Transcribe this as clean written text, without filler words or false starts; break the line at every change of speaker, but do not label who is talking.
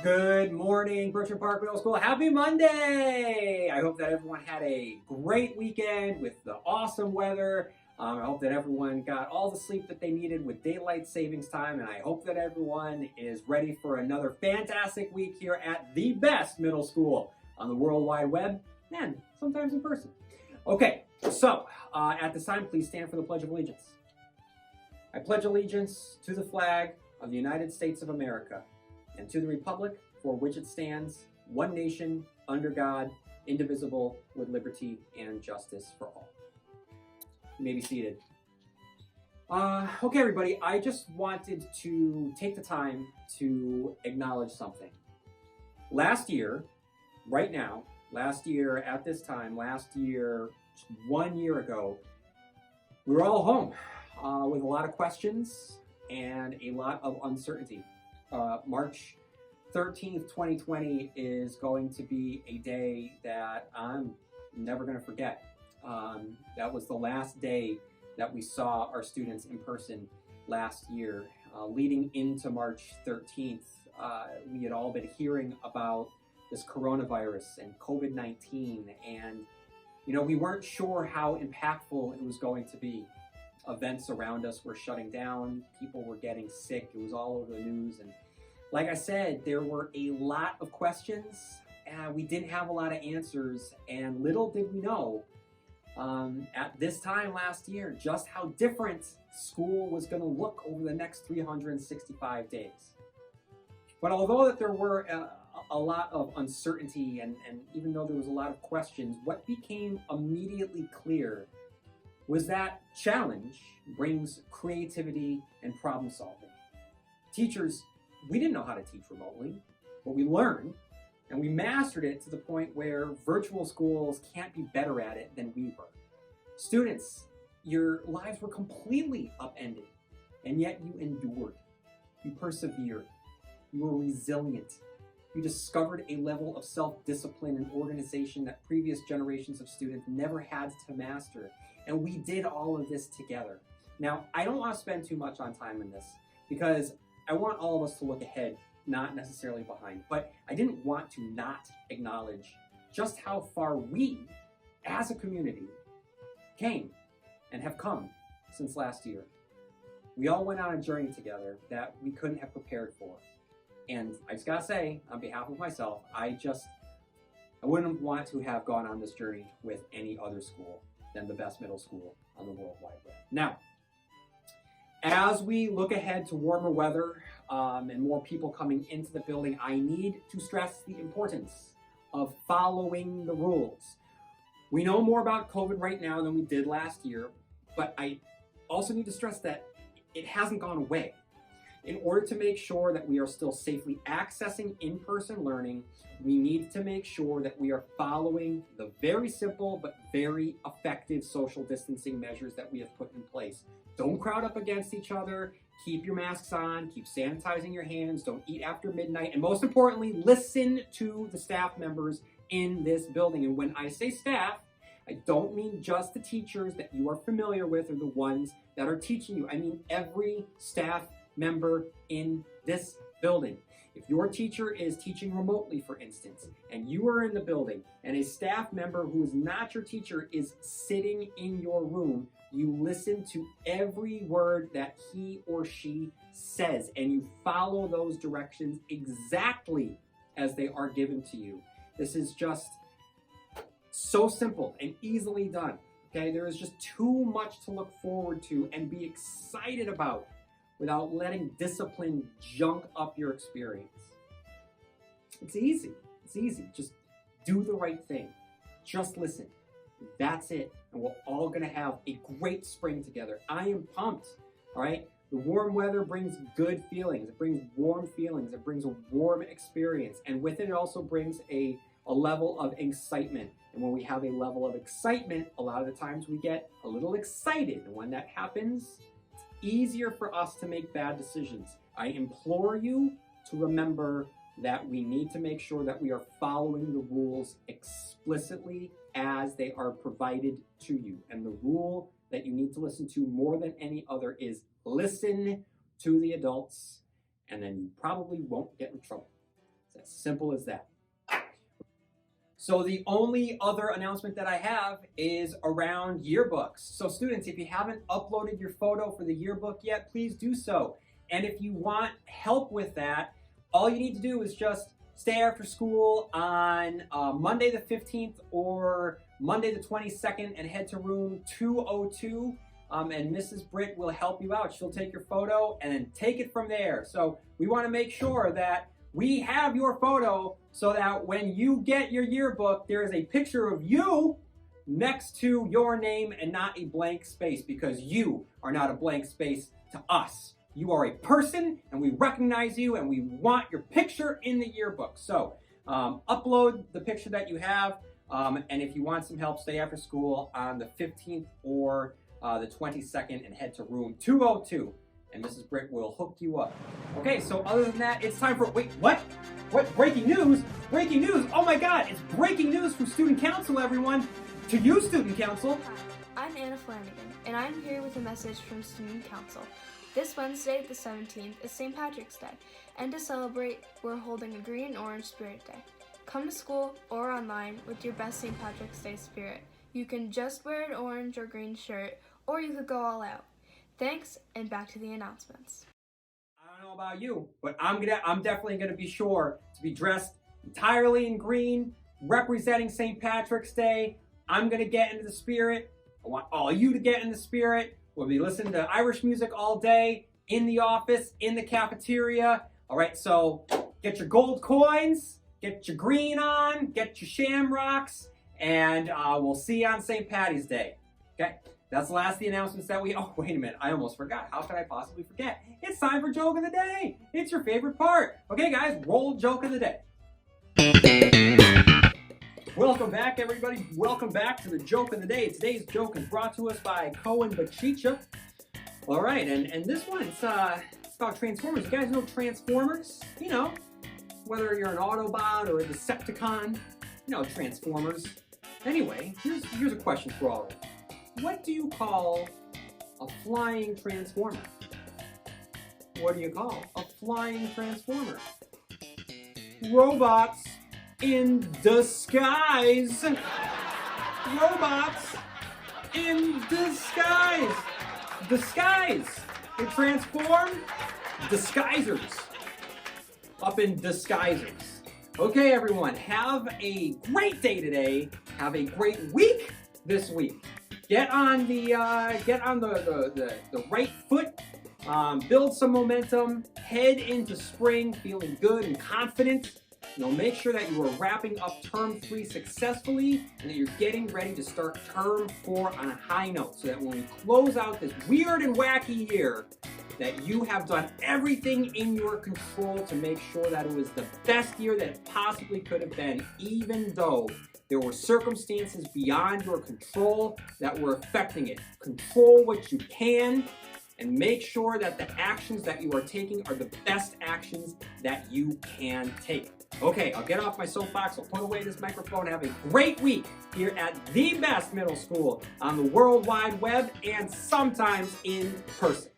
Good morning, Berkshire Park Middle School. Happy Monday! I hope that everyone had a great weekend with the awesome weather. I hope that everyone got all the sleep that they needed with daylight savings time, and I hope that everyone is ready for another fantastic week here at the best middle school on the World Wide Web and sometimes in person. Okay, so at this time, please stand for the Pledge of Allegiance. I pledge allegiance to the flag of the United States of America and to the republic for which it stands, one nation, under God, indivisible, with liberty and justice for all. You may be seated. Okay, everybody, I just wanted to take the time to acknowledge something. Last year, right now, last year at this time, last year, 1 year ago, we were all home with a lot of questions and a lot of uncertainty. March 13th, 2020 is going to be a day that I'm never going to forget. That was the last day that we saw our students in person last year. Leading into March 13th, we had all been hearing about this coronavirus and COVID-19, and we weren't sure how impactful it was going to be. Events around us were shutting down, people were getting sick, it was all over the news, and like I said, there were a lot of questions, and we didn't have a lot of answers, and little did we know at this time last year just how different school was going to look over the next 365 days. But although that there were a lot of uncertainty, and even though there was a lot of questions, what became immediately clear was that challenge brings creativity and problem solving. Teachers, we didn't know how to teach remotely, but we learned and we mastered it to the point where virtual schools can't be better at it than we were. Students, your lives were completely upended, and yet you endured, you persevered, you were resilient. You discovered a level of self-discipline and organization that previous generations of students never had to master. And we did all of this together. Now, I don't want to spend too much on time in this because I want all of us to look ahead, not necessarily behind. But I didn't want to not acknowledge just how far we, as a community, came and have come since last year. We all went on a journey together that we couldn't have prepared for. And I just gotta say, on behalf of myself, I wouldn't want to have gone on this journey with any other school than the best middle school on the World Wide Web. Now, as we look ahead to warmer weather and more people coming into the building, I need to stress the importance of following the rules. We know more about COVID right now than we did last year, but I also need to stress that it hasn't gone away. In order to make sure that we are still safely accessing in-person learning, we need to make sure that we are following the very simple but very effective social distancing measures that we have put in place. Don't crowd up against each other, keep your masks on, keep sanitizing your hands, don't eat after midnight, and most importantly, listen to the staff members in this building. And when I say staff, I don't mean just the teachers that you are familiar with or the ones that are teaching you. I mean every staff member in this building. If your teacher is teaching remotely, for instance, and you are in the building and a staff member who is not your teacher is sitting in your room, you listen to every word that he or she says and you follow those directions exactly as they are given to you. This is just so simple and easily done. Okay, there is just too much to look forward to and be excited about without letting discipline junk up your experience. It's easy. It's easy. Just do the right thing. Just listen. That's it. And we're all going to have a great spring together. I am pumped. All right? The warm weather brings good feelings. It brings warm feelings. It brings a warm experience. And with it, it also brings a level of excitement. And when we have a level of excitement, a lot of the times we get a little excited. And when that happens, easier for us to make bad decisions. I implore you to remember that we need to make sure that we are following the rules explicitly as they are provided to you. And the rule that you need to listen to more than any other is listen to the adults, and then you probably won't get in trouble. It's as simple as that. So the only other announcement that I have is around yearbooks. So students, if you haven't uploaded your photo for the yearbook yet, please do so. And if you want help with that, all you need to do is just stay after school on Monday the 15th or Monday the 22nd and head to room 202. And Mrs. Britt will help you out. She'll take your photo and then take it from there. So we want to make sure that we have your photo so that when you get your yearbook, there is a picture of you next to your name and not a blank space, because you are not a blank space to us. You are a person and we recognize you and we want your picture in the yearbook. So upload the picture that you have. And if you want some help, stay after school on the 15th or the 22nd and head to room 202. And Mrs. Britt will hook you up. Okay, so other than that, it's time for, wait, what? What, breaking news? Breaking news, oh my God, it's breaking news from Student Council, everyone. To you, Student Council.
Hi, I'm Anna Flanagan, and I'm here with a message from Student Council. This Wednesday, the 17th, is St. Patrick's Day, and to celebrate, we're holding a Green and Orange Spirit Day. Come to school or online with your best St. Patrick's Day spirit. You can just wear an orange or green shirt, or you could go all out. Thanks, and back to the announcements.
I don't know about you, but I'm definitely gonna be sure to be dressed entirely in green, representing St. Patrick's Day. I'm gonna get into the spirit. I want all you to get in the spirit. We'll be listening to Irish music all day, in the office, in the cafeteria. All right, so get your gold coins, get your green on, get your shamrocks, and we'll see you on St. Patty's Day. Okay? That's the last of the announcements that oh, wait a minute, I almost forgot. How could I possibly forget? It's time for Joke of the Day. It's your favorite part. Okay, guys, roll Joke of the Day. Welcome back, everybody. Welcome back to the Joke of the Day. Today's joke is brought to us by Cohen Bachicha. All right, and this one, it's about Transformers. You guys know Transformers? You know, whether you're an Autobot or a Decepticon, you know Transformers. Anyway, here's a question for all of you. What do you call a flying transformer? What do you call a flying transformer? Robots in disguise. Robots in disguise. Disguise. They transform. Disguisers. Up in disguisers. Okay, everyone, have a great day today. Have a great week this week. Get on the right foot. Build some momentum. Head into spring feeling good and confident. You know, make sure that you are wrapping up term 3 successfully and that you're getting ready to start term 4 on a high note, so that when we close out this weird and wacky year, that you have done everything in your control to make sure that it was the best year that it possibly could have been, even though there were circumstances beyond your control that were affecting it. Control what you can and make sure that the actions that you are taking are the best actions that you can take. Okay, I'll get off my soapbox, I'll put away this microphone, have a great week here at the best middle school on the World Wide Web and sometimes in person.